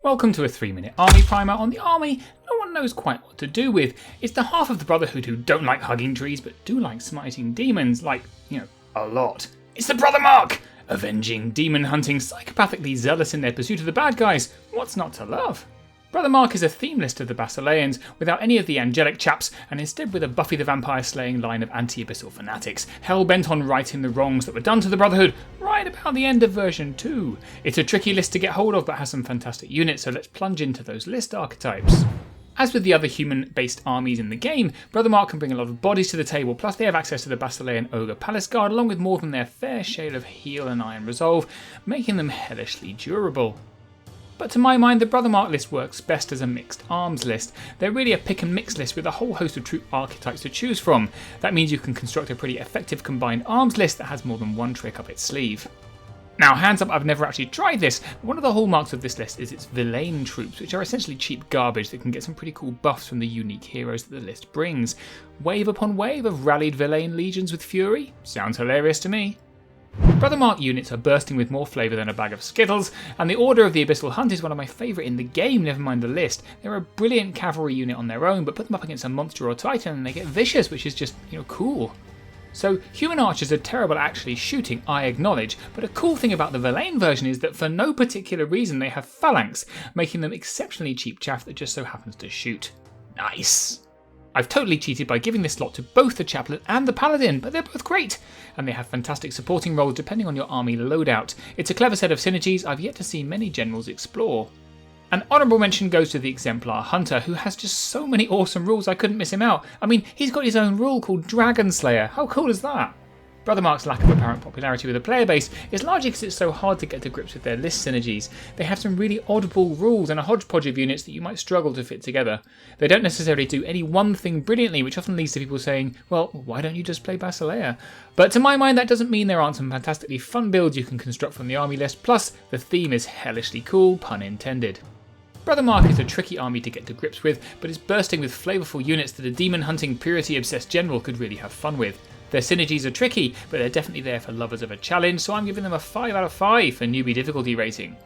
Welcome to a 3-minute army primer on the army no one knows quite what to do with. It's the half of the Brotherhood who don't like hugging trees but do like smiting demons, like, a lot. It's the Brothermark! Avenging, demon hunting, psychopathically zealous in their pursuit of the bad guys. What's not to love? Brothermark is a theme list of the Basileans without any of the angelic chaps, and instead with a Buffy the Vampire slaying line of anti-abyssal fanatics, hell-bent on righting the wrongs that were done to the Brotherhood right about the end of version 2. It's a tricky list to get hold of but has some fantastic units, so let's plunge into those list archetypes. As with the other human-based armies in the game, Brothermark can bring a lot of bodies to the table, plus they have access to the Basilean Ogre Palace Guard along with more than their fair share of heal and iron resolve, making them hellishly durable. But to my mind, the Brothermark list works best as a mixed arms list. They're really a pick and mix list with a whole host of troop archetypes to choose from. That means you can construct a pretty effective combined arms list that has more than one trick up its sleeve. Now, hands up, I've never actually tried this, but one of the hallmarks of this list is its villain troops, which are essentially cheap garbage that can get some pretty cool buffs from the unique heroes that the list brings. Wave upon wave of rallied villain legions with fury? Sounds hilarious to me. Brothermark units are bursting with more flavour than a bag of Skittles, and the Order of the Abyssal Hunt is one of my favourite in the game, never mind the list. They're a brilliant cavalry unit on their own, but put them up against a monster or titan and they get vicious, which is just, cool. So, human archers are terrible at actually shooting, I acknowledge, but a cool thing about the Villain version is that for no particular reason they have phalanx, making them exceptionally cheap chaff that just so happens to shoot. Nice! I've totally cheated by giving this slot to both the Chaplain and the Paladin, but they're both great, and they have fantastic supporting roles depending on your army loadout. It's a clever set of synergies I've yet to see many generals explore. An honourable mention goes to the Exemplar Hunter, who has just so many awesome rules I couldn't miss him out. I mean, he's got his own rule called Dragon Slayer. How cool is that? Brothermark's lack of apparent popularity with the player base is largely because it's so hard to get to grips with their list synergies. They have some really oddball rules and a hodgepodge of units that you might struggle to fit together. They don't necessarily do any one thing brilliantly, which often leads to people saying, well, why don't you just play Basilea? But to my mind, that doesn't mean there aren't some fantastically fun builds you can construct from the army list, plus the theme is hellishly cool, pun intended. Brothermark is a tricky army to get to grips with, but it's bursting with flavourful units that a demon-hunting, purity-obsessed general could really have fun with. Their synergies are tricky, but they're definitely there for lovers of a challenge, so I'm giving them a 5 out of 5 for newbie difficulty rating.